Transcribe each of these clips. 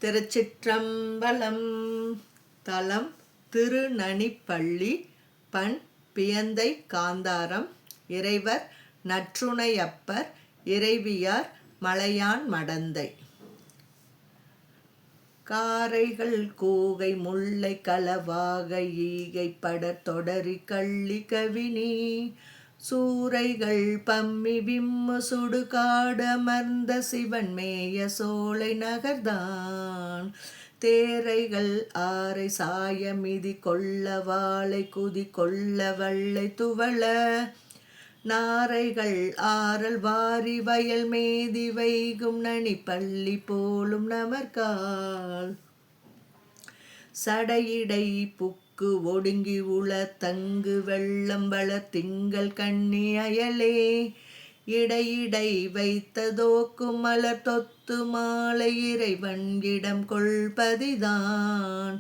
திருச்சிற்றம்பலம். தலம் திருநனிப்பள்ளி. பண் பியந்தை காந்தாரம். இறைவர் நற்றுணையப்பர். இறைவியார் மலையான் மடந்தை. காரைகள் கூகை முல்லை களவாகை ஈகை படர் தொடரி கள்ளி கவினி சூரைகள் பம்மி விம்மு சுடுகாடு அமர்ந்த சிவன் மேய சோலை நகர்தான். தேரைகள் ஆரை சாய மிதி கொள்ள வாளை குதி கொள்ள வள்ளை துவள நாரைகள் ஆரல் வாரி வயல் மேதி வைகும் நனி பள்ளி போலும் நமர்கால். சடையிடை புக்கு ஒடுங்கி உள தங்கு வெள்ளம் வள திங்கள் கண்ணி அயலே இடையிடை வைத்ததோக்கு மலர் தொத்து மாலை இறைவன் இடம் கொள்பதிதான்.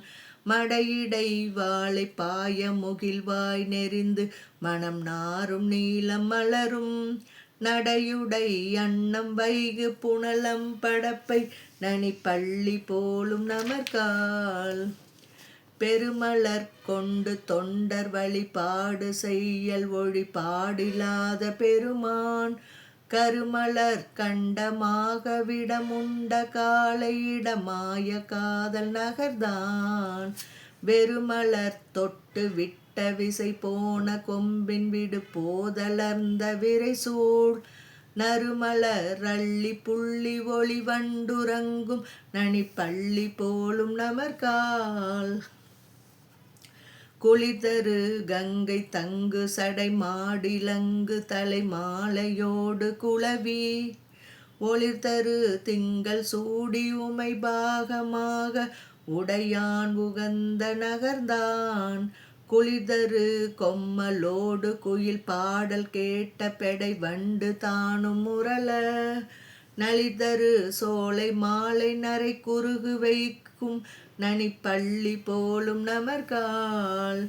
மடையிடை வாழை பாய முகில்வாய் நெறிந்து மனம் நாரும் நீலம் மலரும் நடையுடை அன்னம் வைகு புனலம் படப்பை நனி பள்ளி போலும் நமர்கால். பெருமலர் கொண்டு தொண்டர் வழிபாடு செய்யல் ஒழிபாடில்லாத பெருமான் கருமலர் கண்டமாக விடமுண்ட காலையிடமாய காதல் நகர்தான். வெறுமலர் தொட்டு விட்ட விசை போன கொம்பின் விடு போதலர்ந்த விரை சூழ் நறுமலர் அள்ளி புள்ளி ஒளி வண்டுறங்கும் நனி பள்ளி போலும் நமர்கால். குளிதரு கங்கை தங்கு சடை மாடிலங்கு தலை மாலையோடு குளவி ஒளிர்தரு திங்கள் சூடி உமை பாகமாக உடையான் உகந்த நகர்தான். குளிதரு கொம்மலோடு குயில் பாடல் கேட்ட பெடை வண்டு தானும் முரள நளிதரு சோலை மாலை நரை குறுகு வைக்கும் நனி பள்ளி போலும் நமர்கால்.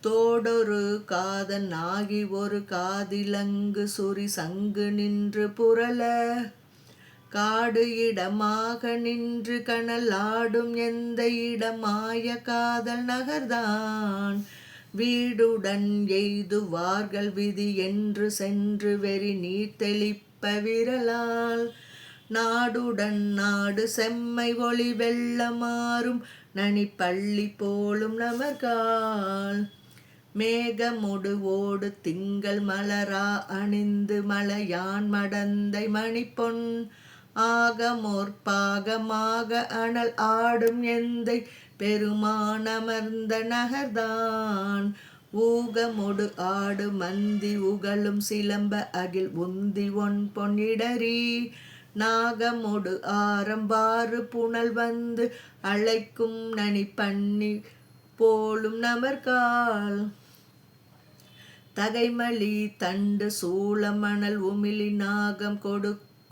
தோடொரு காதன் ஆகி ஒரு காதிலங்கு சுரி சங்கு நின்று புரள காடு இடமாக நின்று கனல் ஆடும் எந்த இடமாய காதல் நகர்தான். வீடுடன் எய்துவார்கள் விதி என்று சென்று வெறி நீர் தெளிப்ப விரலால் நாடுடன் நாடு செம்மை ஒளி வெள்ளமாறும் நனி பள்ளி போலும் நமர்கால். மேகமுடு ஓடு திங்கள் மலரா அணிந்து மலையான் மடந்தை மணிப்பொன் ஆகமோர் பாகமாக அனல் ஆடும் எந்தை பெருமான் அமர்ந்த நகர்தான். ஊகமொடு ஆடு மந்தி உகழும் சிலம்ப அகில் உந்தி ஒன் பொன்னிடரி நாகமொடு ஆரம்பாறு புனல் வந்து அழைக்கும் நனி பண்ணி போலும் நமர்கால். தகைமலி தண்டு சூளமணல் உமிழி நாகம்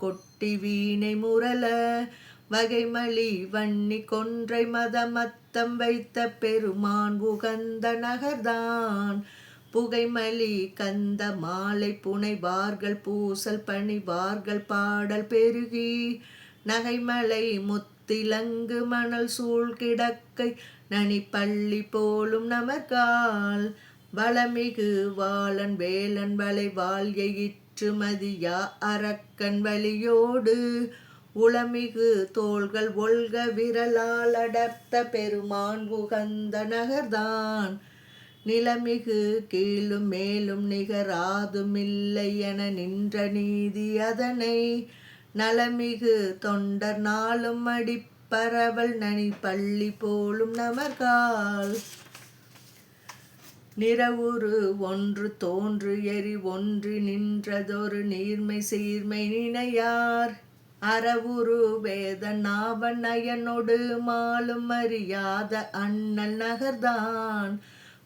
கொட்டி வீணை முரள வகைமலி வன்னி கொன்றை மதமத்தம் வைத்த பெருமான் உகந்த நகர்தான். புகைமலி கந்த மாலை புனைவார்கள் பூசல் பணிவார்கள் பாடல் பெருகி நகைமலை முத்திலங்கு மணல் சூழ் கிடக்கை நனி பள்ளி போலும் நமர்கால். வளமிகு வாளன் வேலன் வளை வாழ்யிற்று மதியா அரக்கன் வலியோடு உளமிகு தோள்கள் ஒல்க விரலால் அடர்த்த பெருமான் உகந்த நகர்தான். நிலமிகு கீழும் மேலும் நிகராதுமில்லை என நின்ற நீதி அதனை நலமிகு தொண்டர் நாளும் அடிப்பரவல் நனி பள்ளி போலும் நமர்கால். நிறவுரு ஒன்று தோன்று எரி ஒன்றி நின்றதொரு நீர்மை சீர்மை நினையார் அறவுரு வேத நாவன் நயனொடு மாலும் அறியாத அண்ணல் நகர்தான்.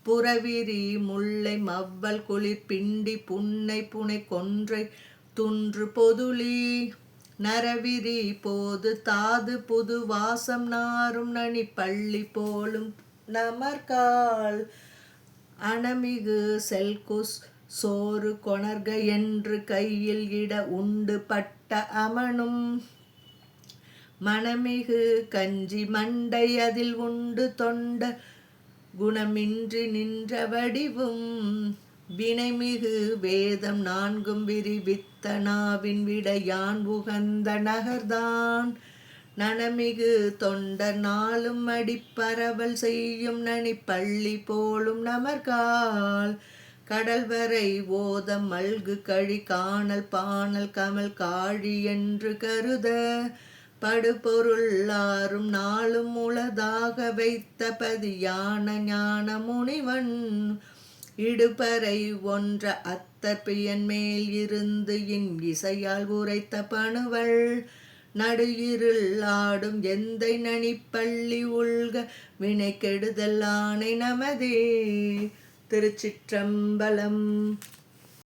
புறவிரி முல்லை மவ்வல் குளிர் பிண்டி புன்னை புனை கொன்றை துன்று பொதுளி நரவிரி போது தாது புது வாசம் நாரும் நனி பள்ளி போலும் நமர்கால். அணமிகு செல்குஸ் சோறு கொணர்க என்று கையில் இட உண்டு பட்ட அமனும் மணமிகு கஞ்சி மண்டை அதில் உண்டு தொண்ட குணமின்றி நின்ற வடிவும் வினைமிகு வேதம் நான்கும் விரிவித்த நாவின் விடையான் உகந்த நகர்தான் நனமிகு தொண்டர் நாளும் அடிப்பரவல் செய்யும் நனிப்பள்ளி போலும் நமர்கால் கடல்வரை ஓதம் மல்கு கழி காணல் பாணல் கமல் காழி என்று கருத படுபொருளாரும் நாளும் உளதாக வைத்த பதியான ஞான முனிவன் இடுபறை ஒன்ற அத்தற்பியன் மேல் இருந்து இசையால் உரைத்த பணுவல் நடு இருள் ஆடும் எந்தை நனிப்பள்ளி உள்க வினை கெடுதல் ஆணை நமதே. திருச்சிற்றம்பலம்.